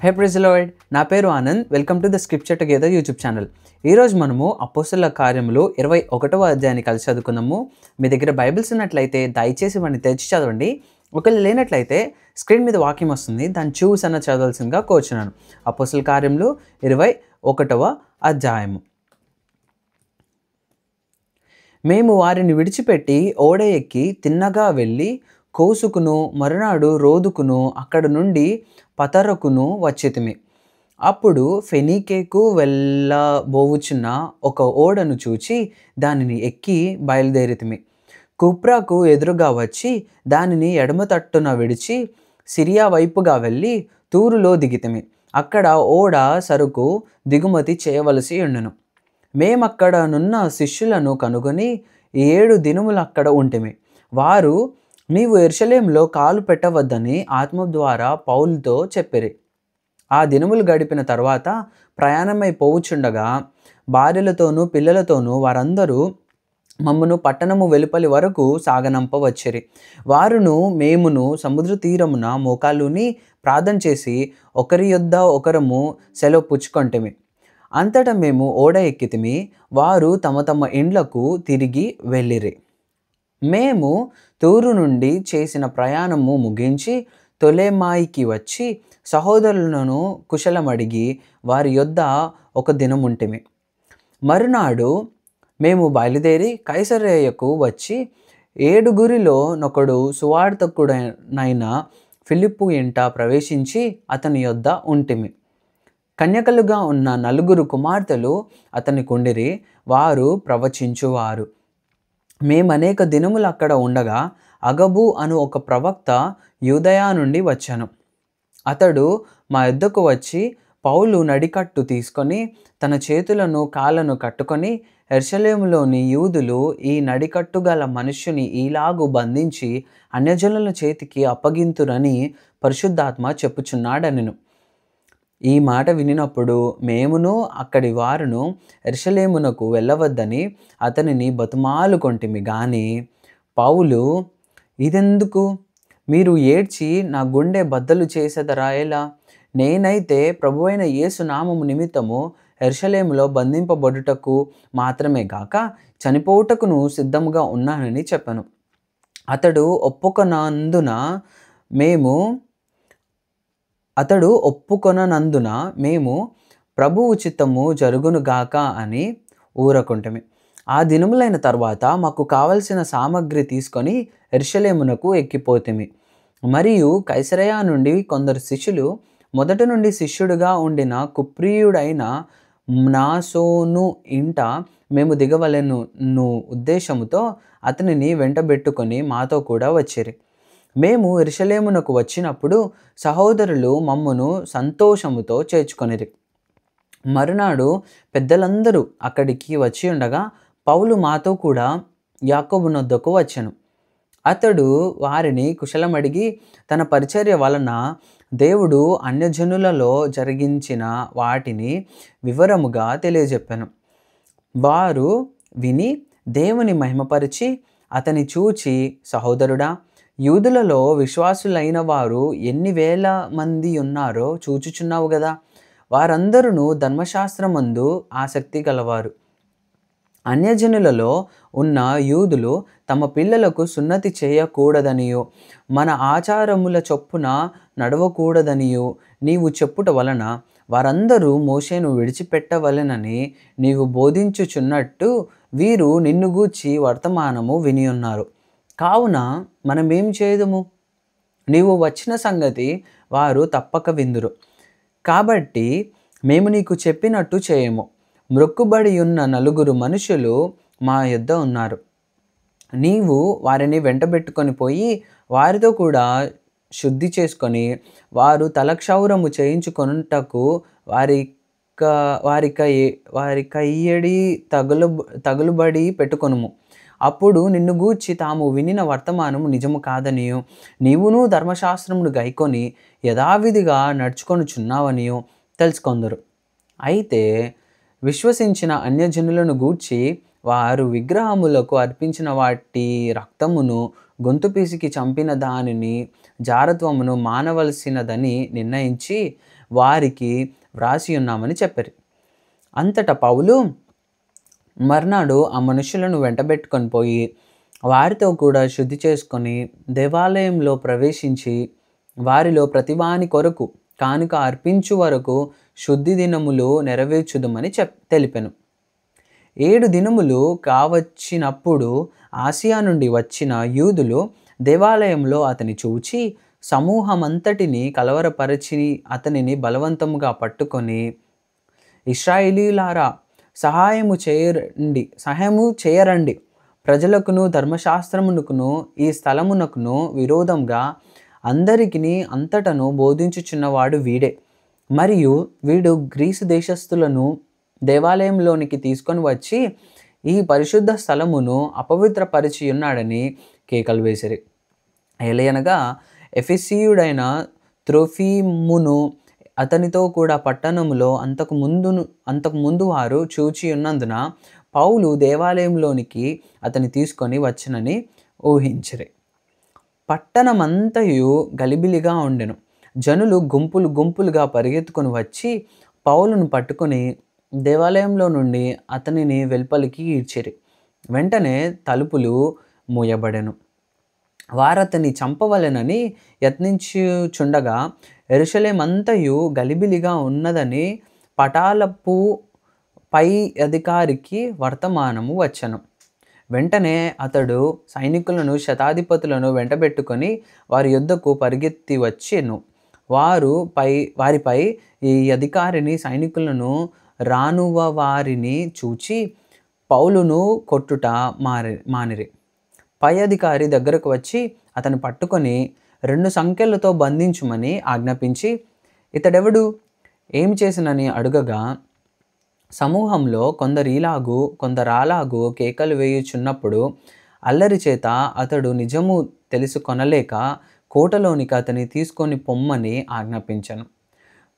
Hey praise the lord. నా పేరు Anand. Welcome to the scripture together YouTube channel. ఈరోజు మనము అపోస్తలుల కార్యములు 21వ అధ్యాయాన్ని కలిసి చదువుకుందాము. మీ దగ్గర బైబిల్స్ ఉన్నట్లయితే దయచేసి వాటిని తెరిచి చదవండి. ఒకవేళ లేనట్లయితే స్క్రీన్ మీద వాక్యం వస్తుంది, దాన్ని చూసి చదవాల్సిందిగా కోరుచున్నాను. అపోస్తలుల కార్యములు 21వ అధ్యాయము. మేము వారిని విడిచిపెట్టి ఓడ ఎక్కి తిన్నగా వెళ్ళి కోసుకును మరునాడు రోదుకును అక్కడ నుండి పతరకును వచ్చితిమి. అప్పుడు ఫెనీకేకు వెళ్ళబోవుచున్న ఒక ఓడను చూచి దానిని ఎక్కి బయలుదేరితిమి. కుప్రాకు ఎదురుగా వచ్చి దానిని ఎడమ తట్టున విడిచి సిరియా వైపుగా వెళ్ళి తూరులో దిగితిమి. అక్కడ ఓడ సరుకు దిగుమతి చేయవలసి ఉండెను. మేమక్కడ నున్న శిష్యులను కనుగొని 7 దినములు అక్కడ ఉంటిమి. వారు నీవు యెరూషలేములో కాలు పెట్టవద్దని ఆత్మ ద్వారా పౌలుతో చెప్పిరి. ఆ దినములు గడిపిన తర్వాత ప్రయాణమై పోవుచుండగా భార్యలతోనూ పిల్లలతోనూ వారందరూ మమ్మను పట్టణము వెలుపలి వరకు సాగనంపవచ్చిరి. వారును మేమును సముద్ర తీరమున మోకాళ్ళుని ప్రార్థన చేసి ఒకరి యొద్ద ఒకరము సెలవు పుచ్చుకొంటిమి. అంతటా మేము ఓడ ఎక్కితిమి. వారు తమ తమ ఇండ్లకు తిరిగి వెళ్ళిరి. మేము తూరు నుండి చేసిన ప్రయాణము ముగించి తొలెమాయికి వచ్చి సహోదరులను కుశలమడిగి వారి యొద్ద ఒక దినముంటిమి. మరునాడు మేము బయలుదేరి కైసరయ్యకు వచ్చి 7గురిలో నొకడు సువార్తికుడైన ఫిలిప్పు ఇంట ప్రవేశించి అతని యొద్ద ఉంటిమి. కన్యకలుగా ఉన్న 4 కుమార్తెలు అతనికి ఉండిరి. వారు ప్రవచించువారు. మేమనేక దినములు అక్కడ ఉండగా అగబు అను ఒక ప్రవక్త యూదయ నుండి వచ్చాను. అతడు మా యొద్దకు వచ్చి పౌలు నడికట్టు తీసుకొని తన చేతులను కాళ్ళను కట్టుకొని యెరూషలేములోని యూదులు ఈ నడికట్టు గల మనుష్యుని ఈలాగు బంధించి అన్యజనుల చేతికి అప్పగింతురని పరిశుద్ధాత్మ చెప్పుచున్నాడనెను. ఈ మాట వినినప్పుడు మేమును అక్కడి వారును యెరూషలేమునకు వెళ్ళవద్దని అతనిని బతుమాలుకొంటిమి. గాని పౌలు, ఇదెందుకు? మీరు ఏడ్చి నా గుండె బద్దలు చేసెదరా ఎలా? నేనైతే ప్రభువైన యేసు నామము నిమిత్తము యెరూషలేములో బంధింపబడుటకు మాత్రమే గాక చనిపోవుటకును సిద్ధముగా ఉన్నానని చెప్పాను. అతడు ఒప్పుకొననందున మేము ప్రభువు చిత్తము జరుగునుగాక అని ఊరకుంటమి. ఆ దినములైన తర్వాత మాకు కావలసిన సామగ్రి తీసుకొని యెరూషలేమునకు ఎక్కిపోతిమి. మరియు కైసరయ నుండి కొందరు శిష్యులు మొదటి నుండి శిష్యుడుగా ఉండిన కుప్రీయుడైన మ్నాసోను ఇంట మేము దిగవలెను ఉద్దేశముతో అతనిని వెంటబెట్టుకొని మాతో కూడా వచ్చిరి. మేము యెరూషలేమునకు వచ్చినప్పుడు సహోదరులు మమ్మను సంతోషముతో చేర్చుకొనిరి. మరునాడు పెద్దలందరూ అక్కడికి వచ్చి ఉండగా పౌలు మాతో కూడా యాకోబునొద్దకు వచ్చెను. అతడు వారిని కుశలమడిగి తన పరిచర్య వలన దేవుడు అన్యజనులలో జరిగించిన వాటిని వివరముగా తెలియజెప్పాను. వారు విని దేవుని మహిమపరిచి అతని చూచి, సహోదరుడా, యూదులలో విశ్వాసులైన వారు ఎన్ని వేల మంది ఉన్నారో చూచుచున్నావు గదా. వారందరూ ధర్మశాస్త్రమందు ఆసక్తి గలవారు. అన్యజనులలో ఉన్న యూదులు తమ పిల్లలకు సున్నతి చేయకూడదనియు మన ఆచారముల చొప్పున నడవకూడదనియు నీవు చెప్పుట వలన వారందరూ మోషేను విడిచిపెట్టవలెనని నీవు బోధించుచున్నట్టు వీరు నిన్ను గూర్చి వర్తమానము వినియున్నారు. కావున మనమేం చేయుదుము? నీవు వచ్చిన సంగతి వారు తప్పక విందురు. కాబట్టి మేము నీకు చెప్పినట్టు చేయము. మ్రొక్కుబడి ఉన్న 4 మనుషులు మా యొద్ద ఉన్నారు. నీవు వారిని వెంటబెట్టుకొని పోయి వారితో కూడా శుద్ధి చేసుకొని వారు తలక్షౌరము చేయించుకొనుటకు వారికయ్యడి తగులుబడి పెట్టుకొనుము. అప్పుడు నిన్ను గూర్చి తాము వినిన వర్తమానము నిజము కాదనియు నీవును ధర్మశాస్త్రమును గైకొని యథావిధిగా నడుచుకొనుచున్నావనియు తెలుసుకొందరు. అయితే విశ్వసించిన అన్యజనులను గూర్చి వారు విగ్రహములకు అర్పించిన వాటి రక్తమును గొంతు పిసికి చంపిన దానిని జారత్వమును మానవలసినదని నిర్ణయించి వారికి వ్రాసి ఉన్నామని చెప్పారు. అంతటా పౌలు మర్నాడు ఆ మనుషులను వెంటబెట్టుకొని పోయి వారితో కూడా శుద్ధి చేసుకొని దేవాలయంలో ప్రవేశించి వారిలో ప్రతివాని కొరకు కానుక అర్పించు వరకు శుద్ధి దినములు నెరవేర్చుదమని తెలిపెను. 7 దినములు కావచ్చినప్పుడు ఆసియా నుండి వచ్చిన యూదులు దేవాలయంలో అతని చూచి సమూహమంతటిని కలవరపరచి అతనిని బలవంతముగా పట్టుకొని, ఇశ్రాయేలీయులారా, సహాయము చేయరండి, ప్రజలకును ధర్మశాస్త్రమునకును ఈ స్థలమునకును విరోధంగా అందరికిని అంతటను బోధించుచున్నవాడు వీడే. మరియు వీడు గ్రీసు దేశస్థులను దేవాలయంలోనికి తీసుకొని వచ్చి ఈ పరిశుద్ధ స్థలమును అపవిత్రపరిచి ఉన్నాడని కేకలు వేసిరి. ఏలయనగా ఎఫెసీయుడైన త్రోఫిమును అతనితో కూడా పట్టణములో అంతకుముందు వారు చూచి ఉన్నందున పౌలు దేవాలయంలోనికి అతని తీసుకొని వచ్చనని ఊహించిరి. పట్టణమంతయు గలిబిలిగా ఉండెను. జనులు గుంపులుగా పరిగెత్తుకొని వచ్చి పౌలును పట్టుకొని దేవాలయంలో నుండి అతనిని వెలుపలికి ఈడ్చిరి. వెంటనే తలుపులు మూయబడెను. వారతని చంపవలెనని యత్నించుచుండగా యెరూషలేమంతయు గలిబిలిగా ఉన్నదని పటాలపు పై అధికారికి వర్తమానము వచ్చెను. వెంటనే అతడు సైనికులను శతాధిపతులను వెంటబెట్టుకొని వారి యొద్దకు పరిగెత్తి వచ్చెను. వారిపై ఈ అధికారిని సైనికులను వారిని చూచి పౌలును కొట్టుట మానిరి. పై అధికారి దగ్గరకు వచ్చి అతను పట్టుకొని 2 సంకెళ్లతో బంధించుమని ఆజ్ఞాపించి, ఇతడెవడు, ఏం చేసినని అడుగగా, సమూహంలో కొందరాలాగు కేకలు వేయుచున్నప్పుడు అల్లరి చేత అతడు నిజము తెలుసుకొనలేక కోటలోనికి అతని తీసుకొని పొమ్మని ఆజ్ఞాపించను.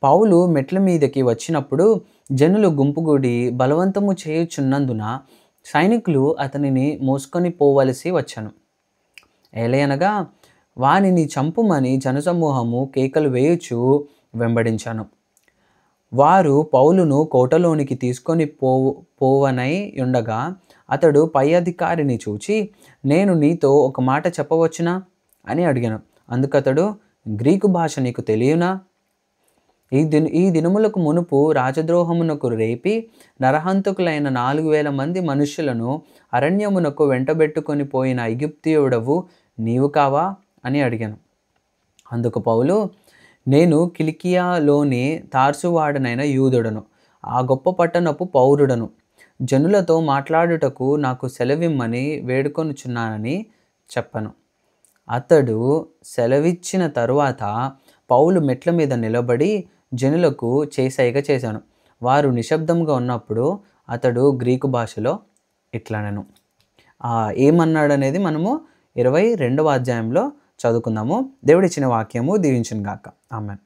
పౌలు మెట్ల మీదకి వచ్చినప్పుడు జనులు గుంపుగూడి బలవంతము చేయుచున్నందున సైనికులు అతనిని మోసుకొని పోవలసి వచ్చను. ఏలయనగా వానిని చంపుమని జనసమూహము కేకలు వేయుచు వెంబడించను. వారు పౌలును కోటలోనికి తీసుకొని పోవనై ఉండగా అతడు పై అధికారిని చూచి, నేను నీతో ఒక మాట చెప్పవచ్చునా అని అడిగాను. అందుకతడు, గ్రీకు భాష నీకు తెలియనా? ఈ దినములకు మునుపు రాజద్రోహమునకు రేపి నరహంతకులైన 4,000 మంది మనుష్యులను అరణ్యమునకు వెంటబెట్టుకొని పోయిన ఐగుప్తీయుడవు నీవు కావా అని అడిగాను. అందుకు పౌలు, నేను కిలికియాలోని తార్సువాడనైన యూదుడను, ఆ గొప్ప పట్టణపు పౌరుడను. జనులతో మాట్లాడుటకు నాకు సెలవిమ్మని వేడుకొనుచున్నానని చెప్పను. అతడు సెలవిచ్చిన తరువాత పౌలు మెట్ల మీద నిలబడి జనులకు సైగ చేశాను. వారు నిశ్శబ్దంగా ఉన్నప్పుడు అతడు గ్రీకు భాషలో ఇట్లనెను. ఏమన్నాడనేది మనము 22వ అధ్యాయంలో చదువుకుందాము. దేవుడిచ్చిన వాక్యము దీవించును గాక. ఆమేన్.